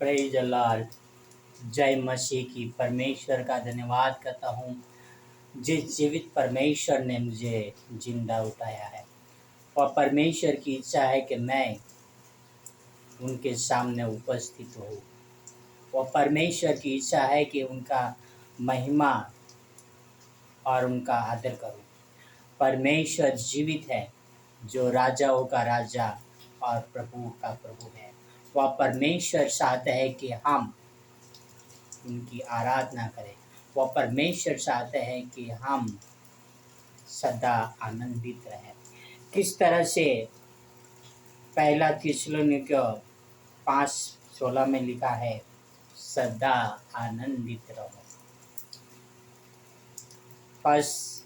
Praise the Lord. जय मसीह की। परमेश्वर का धन्यवाद करता हूँ जिस जीवित परमेश्वर ने मुझे जिंदा उठाया है, और परमेश्वर की इच्छा है कि मैं उनके सामने उपस्थित हूँ। और परमेश्वर की इच्छा है कि उनका महिमा और उनका आदर करूँ। परमेश्वर जीवित है, जो राजाओं का राजा और प्रभु का प्रभु है। वह परमेश्वर चाहते हैं कि हम उनकी आराधना करें। वह परमेश्वर चाहते हैं कि हम सदा आनंदित रहें। किस तरह से पहला थिस्सलुनीके 5:16 में लिखा है, सदा आनंदित रहो। फर्स्ट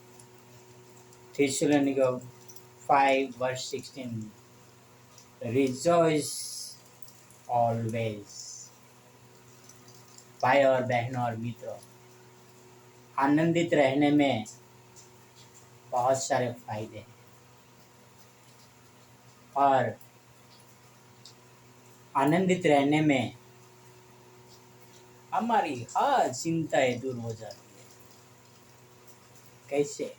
थिस्सलुनीके 5:16, रिजॉइस ऑलवेज। भाई और बहनों और मित्रों, आनंदित रहने में बहुत सारे फायदे हैं, और आनंदित रहने में हमारी हर चिंताएं दूर हो जाती है। कैसे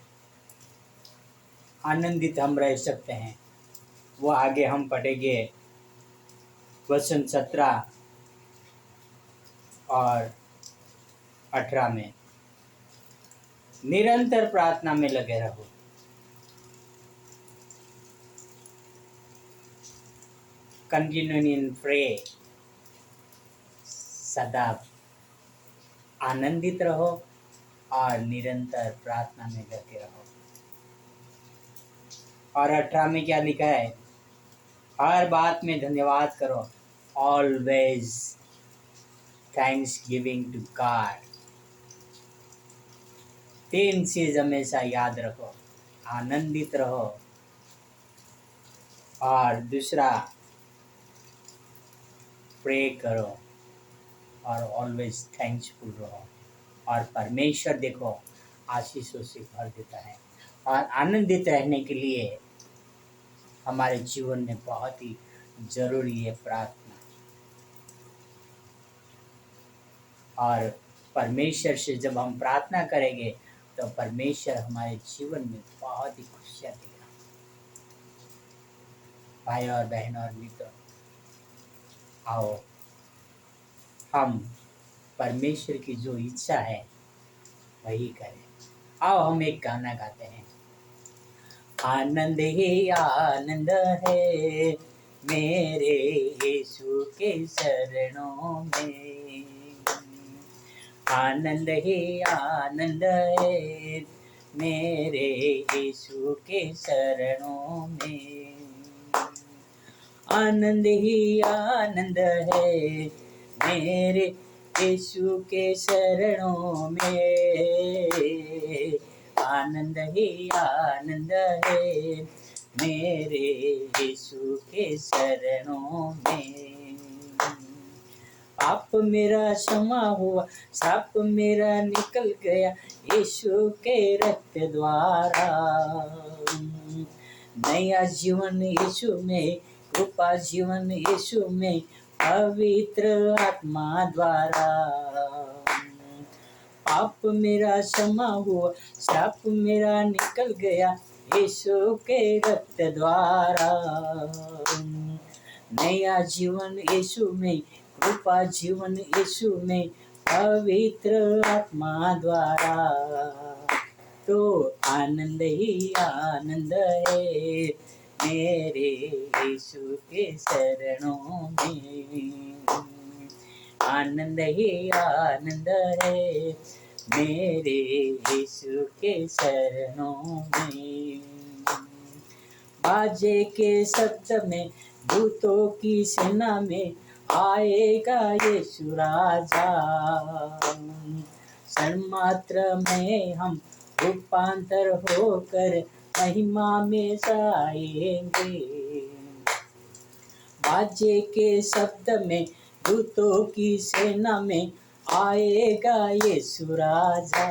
आनंदित हम रह सकते हैं, वो आगे हम पढ़ेंगे वचन 17 और 18 में। निरंतर प्रार्थना में लगे रहो, कंटिन्यू इन प्रे। सदा आनंदित रहो और निरंतर प्रार्थना में लगे रहो। और 18 में क्या लिखा है? हर बात में धन्यवाद करो, always thanks giving to God. 3 चीज हमेशा याद रखो, आनंदित रहो, और दूसरा प्रे करो, और ऑलवेज थैंक्सफुल रहो। और परमेश्वर देखो आशीषों से भर देता है। और आनंदित रहने के लिए हमारे जीवन में बहुत ही जरूरी है प्रार्थना। और परमेश्वर से जब हम प्रार्थना करेंगे तो परमेश्वर हमारे जीवन में बहुत ही खुशियाँ देगा। भाई और बहन और मित्र, आओ हम परमेश्वर की जो इच्छा है वही करें। आओ हम एक गाना गाते हैं। आनंद ही आनंद है मेरे यीशु के शरणों में, आनंद ही आनंद है मेरे यीशु के शरणों में, आनंद ही आनंद है मेरे यीशु के शरणों में, आनंद ही आनंद है मेरे यीशु के शरणों में। पाप मेरा क्षमा हुआ, साप मेरा निकल गया यीशु के रक्त द्वारा, नया जीवन यीशु में, कृपा जीवन यीशु में, पवित्र आत्मा द्वारा। पाप मेरा क्षमा हुआ, साप मेरा निकल गया यीशु के रक्त द्वारा, नया जीवन यीशु में, कृपा जीवन यीशु में, पवित्र आत्मा द्वारा। तो आनंद ही आनंद है मेरे यीशु के शरणों में, आनंद ही आनंद है मेरे यीशु के शरणों में। बाजे के शब्द में, दूतों की सेना में आएगा यीशु राजा, क्षण मात्र में हम रूपांतर होकर महिमा में जाएंगे। बाजे के शब्द में, दूतों की सेना में आएगा यीशु राजा,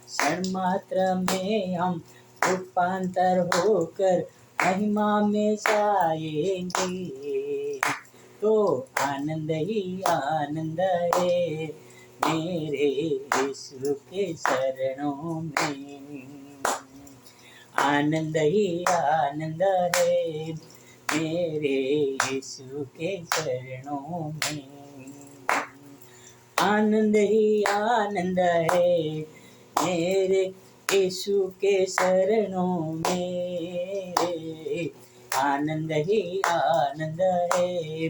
क्षण मात्र में हम रूपांतर होकर महिमा में जाएंगे। तो आनंद ही आनंद है मेरे यीशु के शरणों में। आनंद ही आनंद है मेरे यीशु के चरणों में। आनंद ही आनंद है मेरे यीशु के शरणों में। आनंद ही आनंद है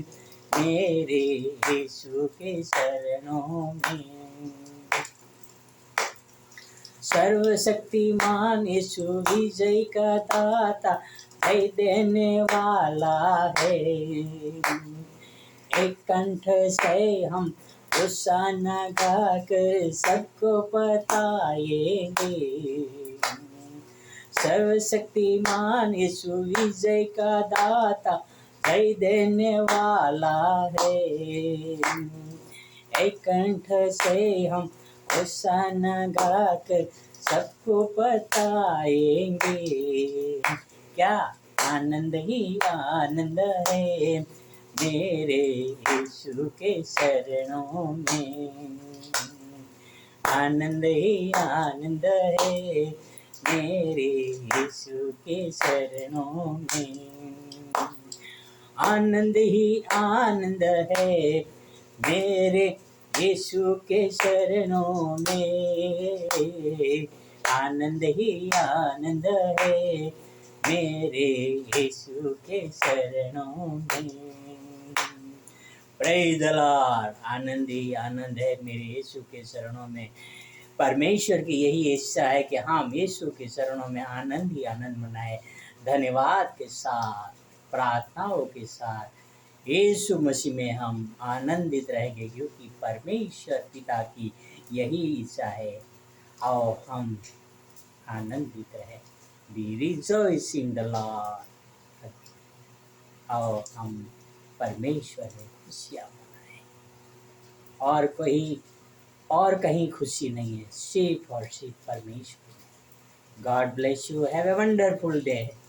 मेरे यीशु के शरणों में। सर्वशक्तिमान यीशु विजय का दाता जय देने वाला है। एक कंठ से हम होशाना गाकर सबको बताएंगे। सर्वशक्तिमान यीशु विजय का दाता जय देने वाला है। एक कंठ से हम होशाना गाकर सबको बताएंगे। क्या आनंद ही आनंद है मेरे यीशु के शरणों में। आनंद ही आनंद है मेरे यीशु के शरणों में। आनंद ही आनंद है मेरे यीशु के शरणों में। आनंद ही आनंद है मेरे यीशु के शरणों में। Praise the lord. आनंद ही आनंद है मेरे यीशु के शरणों में। परमेश्वर की यही इच्छा है कि हम यीशु के शरणों में आनंद ही आनंद मनाएं। धन्यवाद के साथ, प्रार्थनाओं के साथ यीशु मसीह में हम आनंदित रहेंगे, क्योंकि परमेश्वर पिता की यही इच्छा है। आओ हम आनंदित रहें। Be rejoice in the Lord। आओ हम परमेश्वर में खुशियाँ मनाएं। और कहीं खुशी नहीं है, सिर्फ और सिर्फ परमेश्वर। God bless you. Have a wonderful day.